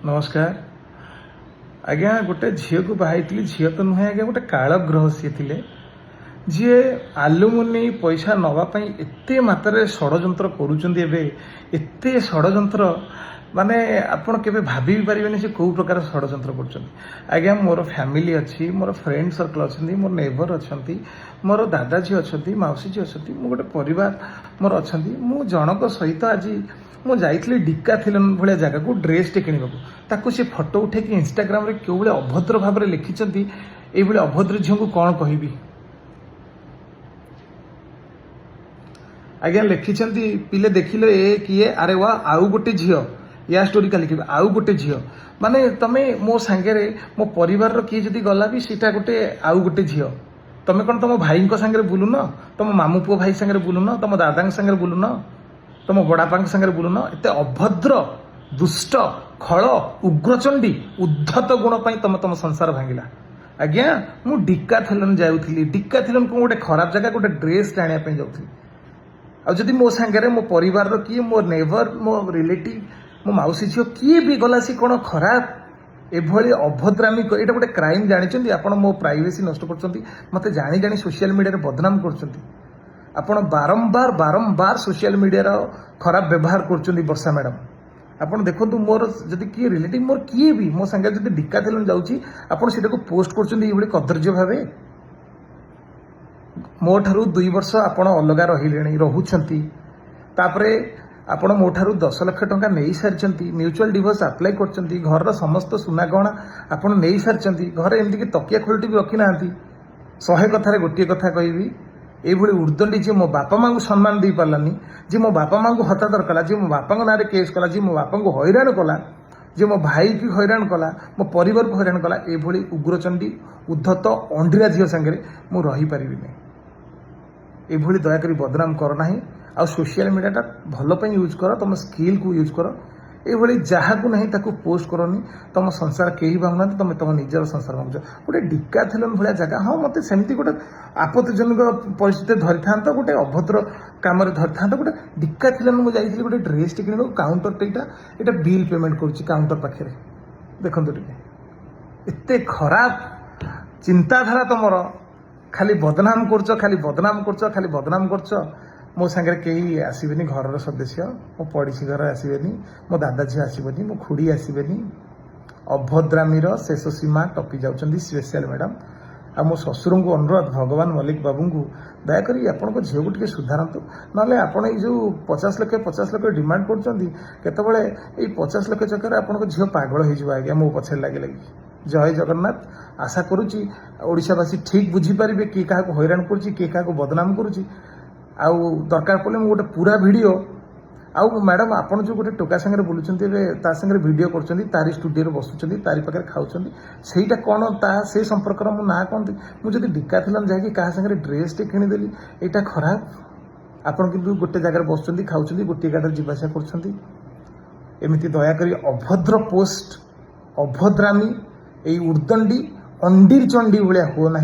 नमस्कार आज्ञा गोटे झील को बाहरी झील तो नुहे आज्ञा गोटे काल ग्रह सी थे जी आलुमिनी पैसा नवापाई एत मात्रा षड्यंत्र करते षड्यंत्र माने आपण के भाभी भी पारे से कौ प्रकार षड्यंत्र कर मोर फैमिली अच्छी मोर फ्रेंड सर्कल अच्छा मोर नेबर अच्छा मोर दादा झी अच्छा मौसी झी अच्छा मो गोटे परिवार मोर अच्छा मु जनक सहित आज मु जाइली डिकाथिलन भाया जगह को ड्रेस टे किणवाक सी फटो उठे इंस्टाग्राम रे क्यों अभद्र भाव में लिखिं ये अभद्र झील को कौन कहबी आज्ञा लिखिं पिले देखिले ए किए अरे वाह आउ गोटे झील या स्टोरी का लिखे आउ गोटे झील माने तमे मो सांगे मो परिवार किए जदि गला भी सीटा गोटे आउ गोटे झील तमे कौन तुम भाई सांगे बुलून तुम मामू पुओ भाई सांगे बुलून तुम दादा सांगे बुलून तुम बड़ापा सांगे बुलून एत अभद्र दुष्ट खल उग्रचंडी उद्धत गुण पर तुम तुम संसार भांगिला आज्ञा मु डिकाथिलन जाऊली डिकाथिलन को गोटे खराब जगह गोटे ड्रेस आने जाऊली आदि मो सांगे मो परिवार किए मो नेबर मो रिलेटिव मो मौसी झील किए भी गला सी कौन खराब एभली अभद्रामी यहाँ गोटे क्राइम जानते आपड़ मो प्राइवेसी नष्ट कर मत जानी जानी सोशल मीडिया बदनाम कर आपण बारंबार बारंबार सोशल मीडिया खराब व्यवहार कर वर्षा मैडम आपड़ देखो मोर जदि किए रिलेटिव मोर किए भी मो सांगे जब डिकाथिलन जाऊँगी आपड़ पोस्ट कर कदर्य भाव मो ठारू 2 वर्ष आपण अलग रही रोचंती आपण मो ठारू 10 लाख टंका नहीं सारी म्यूचुअल डिवोर्स अप्लाई कर घर समस्त सुना गहना आपण नहीं सारी घर एमती तकिया खोलटी भी रखी ना 100 कथार गोटे कथा कहबी ये उर्दंडी जी मो बापा माँ को सम्मान दे पारानी जी मो बापा माँ को हतादर कला जी मो बापा ना केस कला जी मो बापा को हैरान कला जी मो भाई की हैरान कला मो परिवार को हैरान कला ये उग्रचंडी उद्धत अंडीरा झील सांगे मु रही पारिबी नहीं ये दयाकोरी बदनाम करना आ सोशल मीडियाटा भल यूज कर तुम स्किल को यूज कर ये जहाँ को नहीं ताकू पोस्ट करनी तुम संसार कहीं भावना तुम तुम निजर संसार भावुच गोटे डिकाथिलन भाया जगह हाँ मत सेमती गोटे आपत्तिजनक परिस्थिति धरी था गोटे अभद्र कम धरी था गोटे डिकाथिलन मुझे जाइए गोटे ड्रेस टे किणवाक काउंटर टेटा ये बिल पेमेंट करुच्ची काउंटर पाखे देखो एत खराब चिंताधारा तुमर खाली बदनाम कर खाली बदनाम कर खाली बदनाम कर मो सांगे कहीं आसबेनि घर सदस्य मो पड़ोसी घर आसबेनि मो दादा झी आसबेनि मो खुड़ी आसबेनि अभद्रामीर शेष सीमा टपी जाउछंदी स्पेशल मैडम आ मो ससुर को अनुरोध भगवान मल्लिक बाबू को दयाकोरी आपण झील को टे सुधारतु ना आपण जो 50 लाख डिमांड करते 50 लाख चक्कर आपण झील पागल हो आज्ञा मो पछे लगे लगी जय जगन्नाथ आशा करुच्ची ओडिशावासी ठीक बुझीपारे किए क्या हैरान कर बदनाम करुच्ची आउ दरकार पड़े गोटे पूरा वीडियो आउ मैडम आपड़ जो गोटे टोका सांगे बुलूँ सागर भिड कर स्टूडियो बसुँच तारी पाखे खाऊँ सहीटा कौन से संपर्क मो ना कौन मुझे डिकाथिलन जाकि क्या सांगे ड्रेस टे किणीदेली यहाँ खराब आपड़ कि गोटे जगह बस खाऊँ गोटे गाड़ी जीवासा करमती दयाकोरी अभद्र पोस्ट अभद्रामी यही उर्दंडी अंडीर चंडी भाया हो ना।